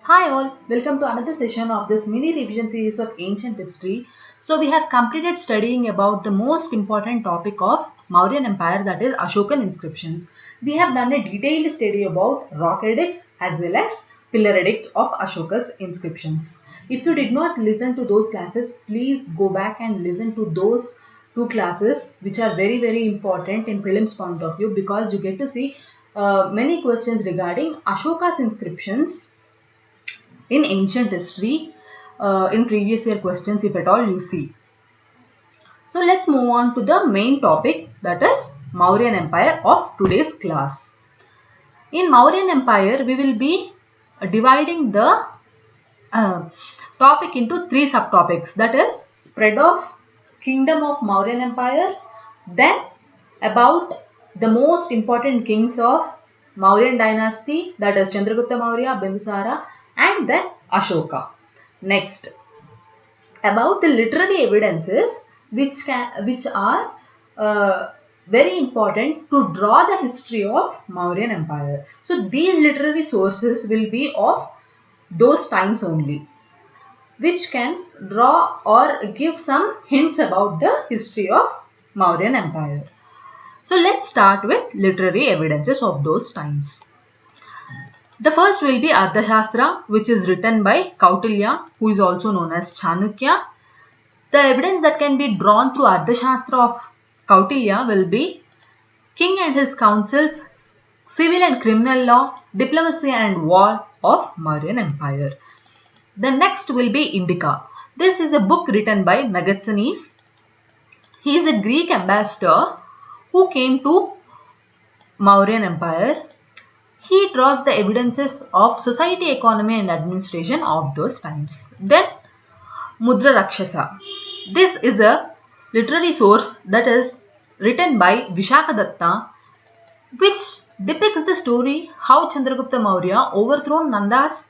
Hi all, welcome to another session of this mini revision series of ancient history. So we have completed studying about the most important topic of Mauryan Empire, that is Ashokan inscriptions. We have done a detailed study about rock edicts as well as pillar edicts of Ashoka's inscriptions. If you did not listen to those classes, please go back and listen to those two classes which are very important in prelims point of view, because you get to see many questions regarding Ashoka's inscriptions in ancient history in previous year questions, if at all you see. So let's move on to the main topic, that is Mauryan Empire of today's class. In Mauryan Empire, we will be dividing the topic into three subtopics, that is spread of kingdom of Mauryan Empire, then about the most important kings of Mauryan dynasty, that is Chandragupta Maurya, Bindusara, and then Ashoka. Next, about the literary evidences which are very important to draw the history of Mauryan Empire. So these literary sources will be of those times only, which can draw or give some hints about the history of Mauryan Empire. So let's start with literary evidences of those times. The first will be Arthashastra, which is written by Kautilya, who is also known as Chanukya. The evidence that can be drawn through Arthashastra of Kautilya will be king and his councils, civil and criminal law, diplomacy and war of Mauryan Empire. The next will be Indica. This is a book written by Megasthenes. He is a Greek ambassador who came to Mauryan Empire. He draws the evidences of society, economy and administration of those times. Then Mudra Rakshasa. This is a literary source that is written by Vishakadatta, which depicts the story how Chandragupta Maurya overthrown Nandas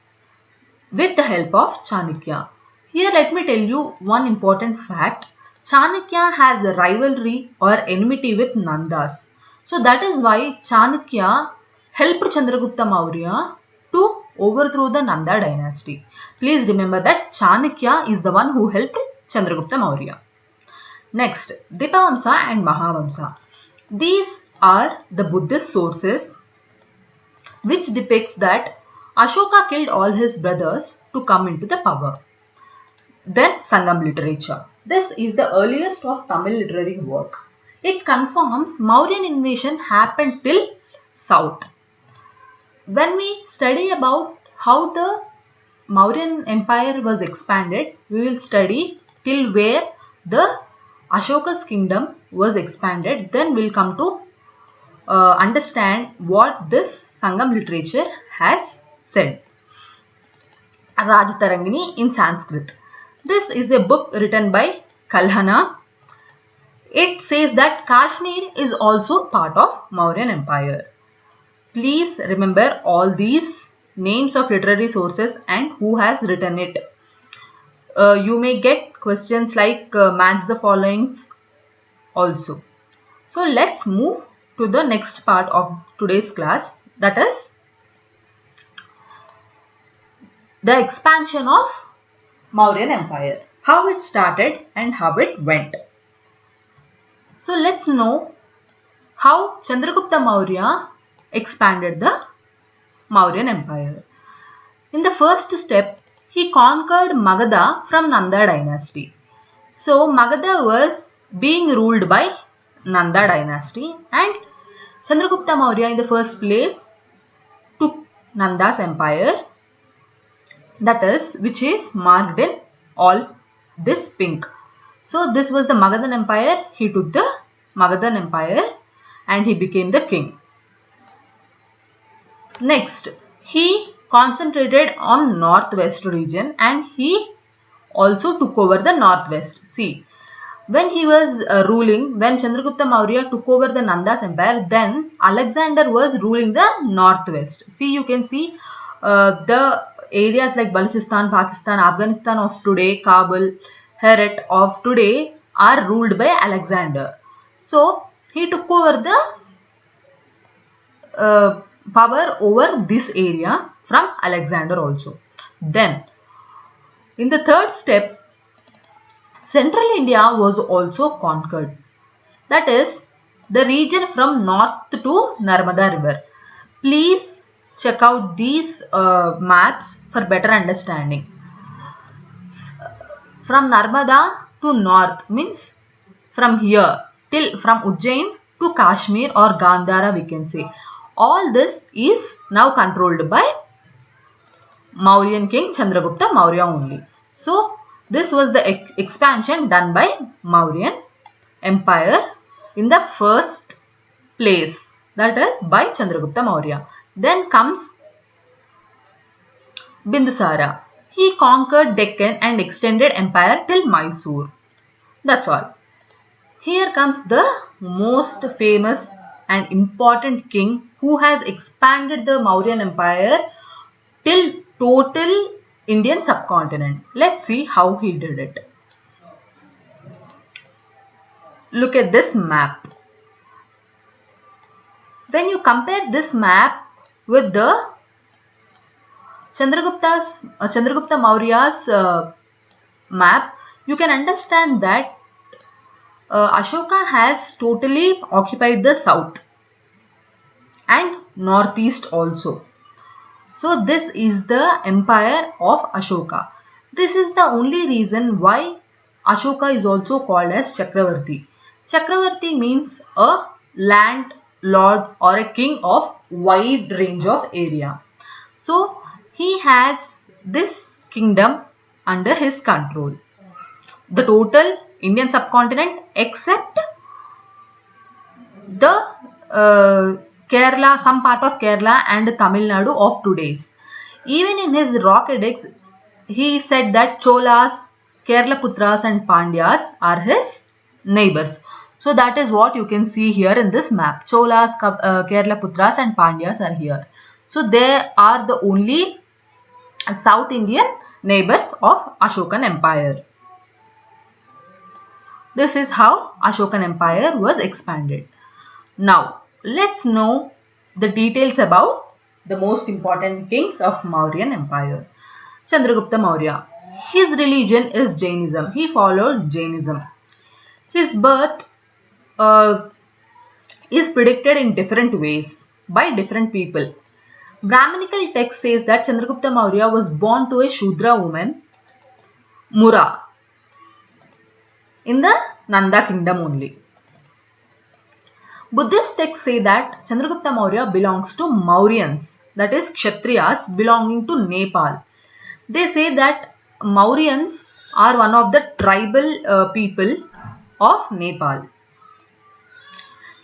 with the help of Chanukya. Here let me tell you one important fact. Chanukya has a rivalry or enmity with Nandas. So that is why Chanukya helped Chandragupta Maurya to overthrow the Nanda dynasty. Please remember that Chanukya is the one who helped Chandragupta Maurya. Next, Dipavamsa and Mahavamsa. These are the Buddhist sources which depicts that Ashoka killed all his brothers to come into the power. Then Sangam literature. This is the earliest of Tamil literary work. It confirms Mauryan invasion happened till south. When we study about how the Mauryan Empire was expanded, we will study till where the Ashoka's kingdom was expanded. Then we will come to understand what this Sangam literature has said. Rajatarangini in Sanskrit. This is a book written by Kalhana. It says that Kashmir is also part of Mauryan Empire. Please remember all these names of literary sources and who has written it. You may get questions like match the followings also. So let's move to the next part of today's class, that is the expansion of Mauryan Empire, how it started and how it went. So let's know how Chandragupta Maurya expanded the Mauryan Empire. In the first step, he conquered Magadha from Nanda dynasty. So Magadha was being ruled by Nanda dynasty, and Chandragupta Maurya in the first place took Nanda's empire, that is, which is marked in all this pink. So this was the Magadhan Empire. He took the Magadhan Empire and he became the king. Next, he concentrated on northwest region and he also took over the northwest. See, when he was ruling, when Chandragupta Maurya took over the Nanda's empire, then Alexander was ruling the northwest. See, you can see the areas like Balochistan, Pakistan, Afghanistan of today, Kabul, Herat of today are ruled by Alexander. So he took over the power over this area from Alexander also. Then, in the third step, Central India was also conquered. That is, the region from north to Narmada River. Please check out these maps for better understanding. From Narmada to north means from here till from Ujjain to Kashmir or Gandhara, we can say. All this is now controlled by Mauryan king Chandragupta Maurya only. So this was the expansion done by Mauryan Empire in the first place, that is by Chandragupta Maurya. Then comes Bindusara. He conquered Deccan and extended empire till Mysore. That's all. Here comes the most famous and important king who has expanded the Mauryan Empire till total Indian subcontinent. Let's see how he did it. Look at this map. When you compare this map with the Chandragupta Maurya's map, you can understand that Ashoka has totally occupied the south and northeast also. So this is the empire of Ashoka. This is the only reason why Ashoka is also called as Chakravarti. Chakravarti means a land lord or a king of wide range of area. So he has this kingdom under his control. The total Indian subcontinent except the Kerala, some part of Kerala and Tamil Nadu of today's. Even in his rock edicts, he said that Cholas, Kerala Putras and Pandyas are his neighbors. So that is what you can see here in this map. Cholas, Kerala Putras and Pandyas are here. So they are the only South Indian neighbors of Ashokan Empire. This is how Ashokan Empire was expanded. Now, let's know the details about the most important kings of Mauryan Empire. Chandragupta Maurya. His religion is Jainism. He followed Jainism. His birth is predicted in different ways by different people. Brahminical text says that Chandragupta Maurya was born to a Shudra woman, Mura, in the Nanda kingdom only. Buddhist texts say that Chandragupta Maurya belongs to Mauryans, that is Kshatriyas belonging to Nepal. They say that Mauryans are one of the tribal people of Nepal.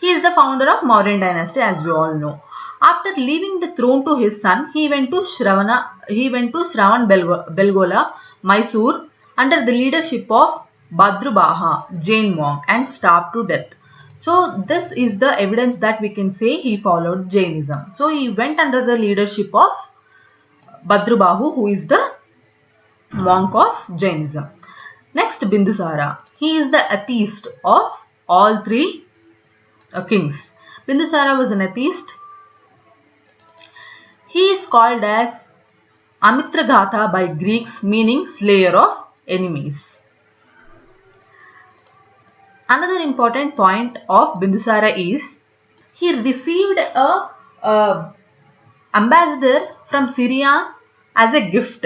He is the founder of Mauryan dynasty, as we all know. After leaving the throne to his son, he went to Shravan Belgola, Mysore, under the leadership of Bhadrubaha, Jain monk, and starved to death. So this is the evidence that we can say he followed Jainism. So he went under the leadership of Bhadrubahu, who is the monk of Jainism. Next, Bindusara. He is the atheist of all three kings. Bindusara was an atheist. He is called as Amitragatha by Greeks, meaning slayer of enemies. Another important point of Bindusara is he received a ambassador from Syria as a gift.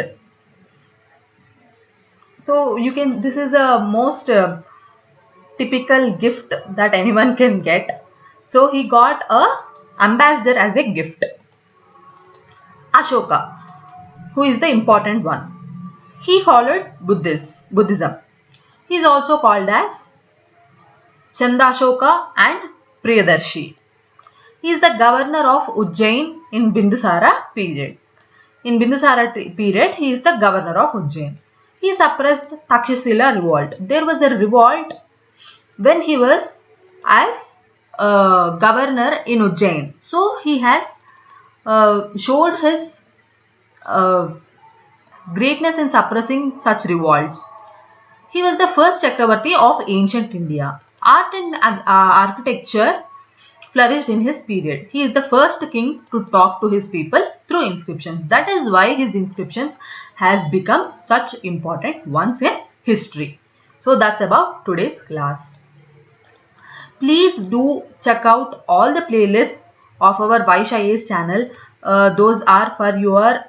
So this is a most typical gift that anyone can get. So he got a ambassador as a gift. Ashoka, who is the important one. He followed Buddhism. He is also called as Chandashoka and Priyadarshi. He is the governor of Ujjain in Bindusara period. In Bindusara period, he is the governor of Ujjain. He suppressed Takshashila revolt. There was a revolt when he was as governor in Ujjain. So he has showed his greatness in suppressing such revolts. He was the first Chakravarti of ancient India. Art and architecture flourished in his period. He is the first king to talk to his people through inscriptions. That is why his inscriptions has become such important ones in history. So that's about today's class. Please do check out all the playlists of our Vysh IAS channel. Those are for your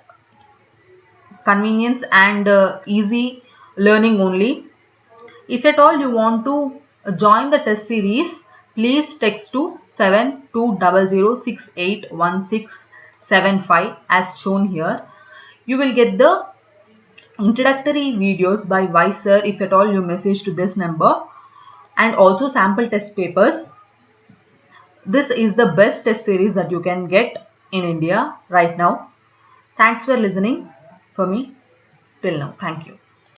convenience and easy learning only. If at all you want to join the test series, please text to 7200681675 as shown here. You will get the introductory videos by Vysh sir if at all you message to this number, and also sample test papers. This is the best test series that you can get in India right now. Thanks for listening for me till now. Thank you.